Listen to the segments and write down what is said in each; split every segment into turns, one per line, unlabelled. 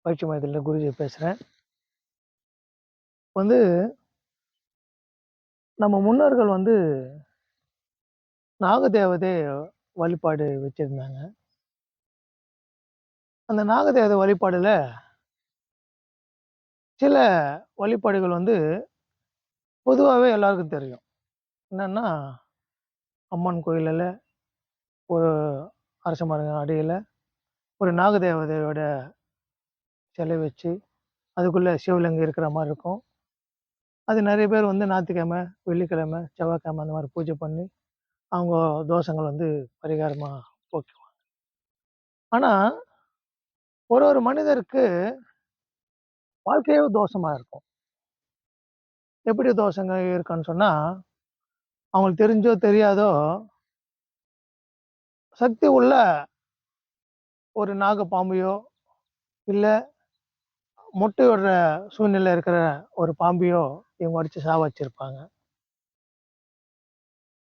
பயிற்சி மையத்தில குருஜி பேசுறேன். வந்து நம்ம முன்னோர்கள் வந்து நாகதேவதை வழிபாடு வச்சிருந்தாங்க. அந்த நாகதேவதை வழிபாடுல சில வழிபாடுகள் வந்து பொதுவாவே எல்லாருக்கும் தெரியும். என்னன்னா, அம்மன் கோயில்ல ஒரு அரச மரம் அடியில ஒரு நாகதேவதையோட சிலை வச்சு, அதுக்குள்ள சிவலிங்கம் இருக்கிற மாரி இருக்கும். அது நெறைய பேர் வந்து ஞாயித்துக்கிழமை, வெள்ளிக்கிழமை, செவ்வாய்க்கிழமை அந்த மாரி பூஜை பண்ணி, அவங்க தோஷங்கள் வந்து பரிகாரமா போக்குவாங்க. ஆனா, ஒரு ஒரு மனிதருக்கு வாழ்க்கையே தோஷமா இருக்கும். எப்படி தோஷங்க இருக்குன்னு சொன்னா, அவங்களுக்கு தெரிஞ்சோ, தெரியாதோ சக்தி உள்ள ஒரு நாகப்பாம்பையோ, இல்ல மொட்டை விடுற சூழ்நிலையில இருக்கிற ஒரு பாம்பையோ இவங்க அடிச்சு சாவடிச்சிருப்பாங்க.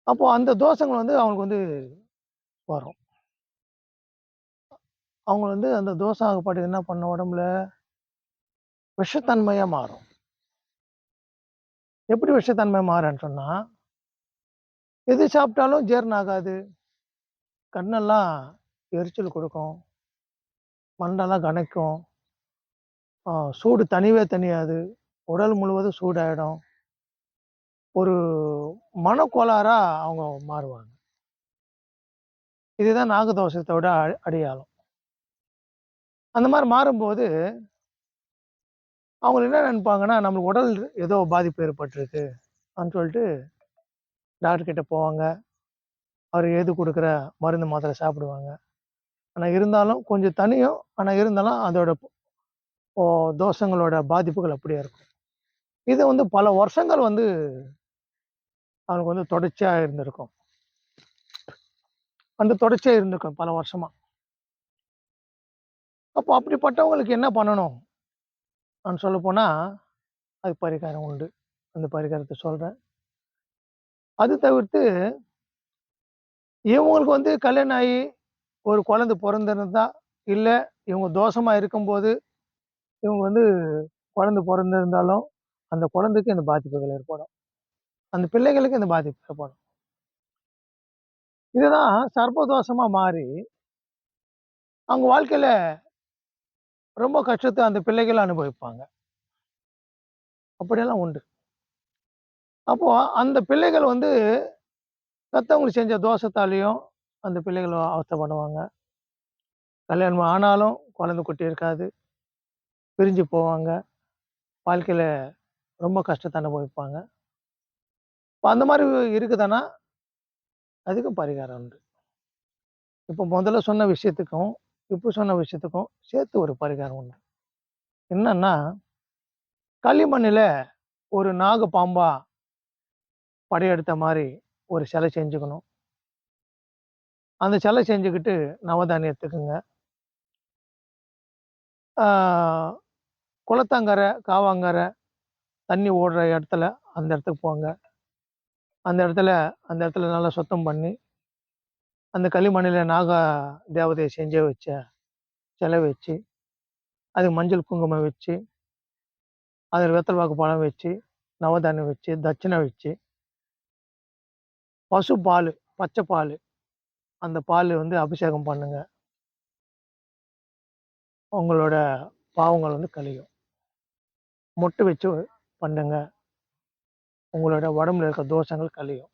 அப்போ அந்த தோஷங்கள் வந்து அவங்களுக்கு வந்து வரும். அவங்க வந்து அந்த தோஷம் ஆகப்பட்டது என்ன பண்ணும் உடம்புல, விஷத்தன்மையா மாறும். எப்படி விஷத்தன்மை மாறும்ன்னு சொன்னா, எது சாப்பிட்டாலும் ஜீரணம் ஆகாது. கண்ணெல்லாம் எரிச்சல் குடுக்கும். மண்டெல்லாம் கனைக்கும். சூடு தணியவே தணியாது. உடல் முழுவதும் சூடாயிடும். ஒரு மனக்கோளாறா அவங்க மாறுவாங்க. இதுதான் நாகதோஷத்தோட அடையாளம். அந்த மாரி மாறும்போது, அவங்க என்ன நெனைப்பாங்கன்னா, நம்ம உடல் ஏதோ பாதிப்பு ஏற்பட்டிருக்கு அப்படின்னு சொல்லிட்டு டாக்டர் கிட்ட போவாங்க. அவரு எழுதி குடுக்குற மருந்து, மாத்திரை சாப்பிடுவாங்க. ஆனா இருந்தாலும் கொஞ்சம் தணியும். ஆனா இருந்தாலும் அதோட இப்போ தோஷங்களோட பாதிப்புகள் அப்படியே இருக்கும். இது வந்து பல வருஷங்கள் வந்து அவனுக்கு வந்து தொடர்ச்சியா இருந்திருக்கும். அந்த தொடர்ச்சியா இருந்திருக்கும் பல வருஷமா. அப்போ அப்படிப்பட்டவங்களுக்கு என்ன பண்ணணும்? நான் சொல்லப்போனா, அதுக்கு பரிகாரம் உண்டு. அந்த பரிகாரத்த சொல்றேன். அது தவிர்த்து இவங்களுக்கு வந்து கல்யாணம் ஆயி ஒரு குழந்தை பொறந்திருந்தா, இல்ல இவங்க தோஷமா இருக்கும்போது, இவங்க வந்து குழந்தை பொறந்திருந்தாலும், அந்த குழந்தைக்கு இந்த பாதிப்புகள் ஏற்படும். அந்த பிள்ளைகளுக்கு இந்த பாதிப்பு ஏற்படும். இதுதான் சர்ப்பதோஷமா மாறி, அவங்க வாழ்க்கையில ரொம்ப கஷ்டத்த அந்த பிள்ளைகள் அனுபவிப்பாங்க. அப்படியெல்லாம் உண்டு. அப்போ அந்த பிள்ளைகள் வந்து பெத்தவங்களுக்கு செஞ்ச தோஷத்தாலயும் அந்த பிள்ளைகள் அவஸ்தைப்படுவாங்க. கல்யாணம் ஆனாலும் குழந்தை குட்டி இருக்காது. பிரிஞ்சு போவாங்க. வாழ்க்கையில ரொம்ப கஷ்டத்த அனுபவிப்பாங்க. இப்ப அந்த மாரி இருக்குதுன்னா, அதுக்கும் பரிகாரம் உண்டு. இப்ப முதல்ல சொன்ன விஷயத்துக்கும், இப்ப சொன்ன விஷயத்துக்கும் சேர்த்து ஒரு பரிகாரம் உண்டு. என்னன்னா, களிமண்ணுல ஒரு நாக பாம்பா படையெடுத்த மாரி ஒரு சிலை செஞ்சுக்கணும். அந்த சிலை செஞ்சுக்கிட்டு நவதானியம் எடுத்துக்கங்க. ஆ குளத்தங்கரை, காவாங்கரை, தண்ணி ஓடுற இடத்துல அந்த இடத்துக்கு போங்க. அந்த இடத்துல நல்லா சுத்தம் பண்ணி, அந்த களிமண்ணுல நாக தேவதைய செஞ்சு வச்ச சிலை வச்சு, அதுக்கு மஞ்சள், குங்குமம் வச்சு, அதில வெத்தல பாக்கு பழம் வச்சு, நவதானியம் வச்சு, தட்சணை வச்சு, பசு பாலு, பச்சை பாலு, அந்த பாலு வந்து அபிஷேகம் பண்ணுங்க. உங்களோட பாவங்கள் வந்து கழியும். மொட்டு வச்சு பண்ணுங்க. உங்களோட உடம்புல இருக்க தோஷங்கள் கழியும்.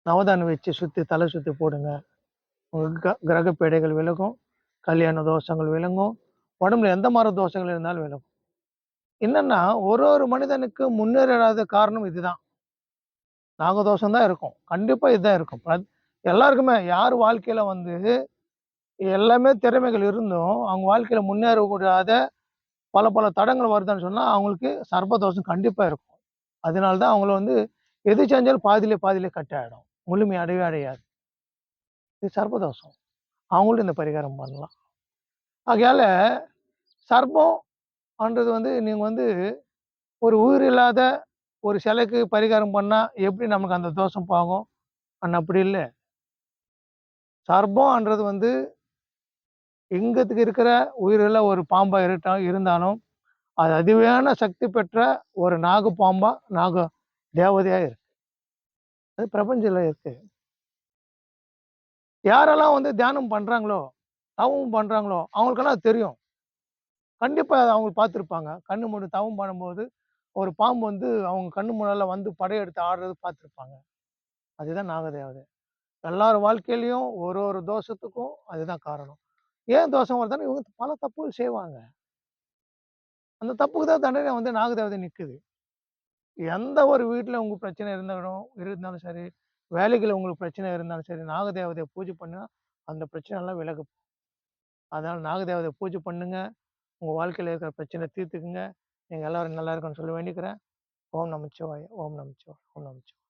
நவதானியம் வச்சு சுத்தி தலை சுத்தி போடுங்க. உங்க கிரக பீடைகள் விலகும். கல்யாண தோஷங்கள் விலகும். உடம்புல எந்த மாரி தோஷங்கள் இருந்தாலும் விலகும். என்னன்னா, ஒரு ஒரு மனிதனுக்கு முன்னேறாத காரணம் இதுதான். நாகதோஷம் தான் இருக்கும். கண்டிப்பா இதுதான் இருக்கும். எல்லாருக்குமே யார் வாழ்க்கையில வந்து எல்லாமே திறமைகள் இருந்தும், அவங்க வாழ்க்கையில முன்னேற முடியாத பல பல தடங்கள் வருதுன்னு சொன்னா, அவங்களுக்கு சர்ப்பதோஷம் கண்டிப்பா இருக்கும். அதனால தான் அவங்கள வந்து எது செஞ்சாலும் பாதியிலே பாதியிலே கட் ஆயிடும். முழுமை அடையவே அடையாது. இது சர்ப்பதோஷம். அவங்களும் இந்த பரிகாரம் பண்ணலாம். ஆகையால சர்ப்பம்ன்றது வந்து நீங்க வந்து ஒரு உயிர் இல்லாத ஒரு சிலைக்கு பரிகாரம் பண்ணா எப்படி நமக்கு அந்த தோஷம் போகும்? ஆனா அப்படி இல்ல. சர்ப்பம்ன்றது வந்து இங்கத்துக்கு இருக்கிற உயிரில ஒரு பாம்பா இருந்தாலும், அது அதிவேன சக்தி பெற்ற ஒரு நாக பாம்பா, நாக தேவதையா இருக்கு. அது பிரபஞ்சத்துல இருக்கு. யாரெல்லாம் வந்து தியானம் பண்றாங்களோ, தவம் பண்றாங்களோ, அவங்களுக்கெல்லாம் அது தெரியும். கண்டிப்பா அத அவங்க பார்த்திருப்பாங்க. கண்ணு மூடி தவம் பண்ணும்போது, ஒரு பாம்பு வந்து அவங்க கண்ணு முன்னால வந்து படையெடுத்து ஆடுறது பார்த்திருப்பாங்க. அதுதான் நாகதேவதை. எல்லார் வாழ்க்கையிலயும் ஒரு ஒரு தோஷத்துக்கும் அதுதான் காரணம். ஏன் தோஷம் வருதுன்னா, இவங்க பல தப்புகள் செய்வாங்க. அந்த தப்புக்கு தான் தண்டனை வந்து நாகதேவதை நிக்குது. எந்த ஒரு வீட்ல உங்க பிரச்சனை இருந்தாலும் சரி, வேலைகள்ல உங்களுக்கு பிரச்சனை இருந்தாலும் சரி, நாகதேவதைய பூஜை பண்ணா, அந்த பிரச்சனைலாம் விலகும். அதனால நாகதேவதைய பூஜை பண்ணுங்க. உங்க வாழ்க்கையில இருக்கிற பிரச்சனைய தீர்த்துக்குங்க. நீங்க எல்லாரும் நல்லா இருக்கணும்னு சொல்லி வேண்டிக்கிறேன். ஓம் நமச்சிவாய! ஓம் நமச்சிவாய! ஓம் நமச்சிவாய!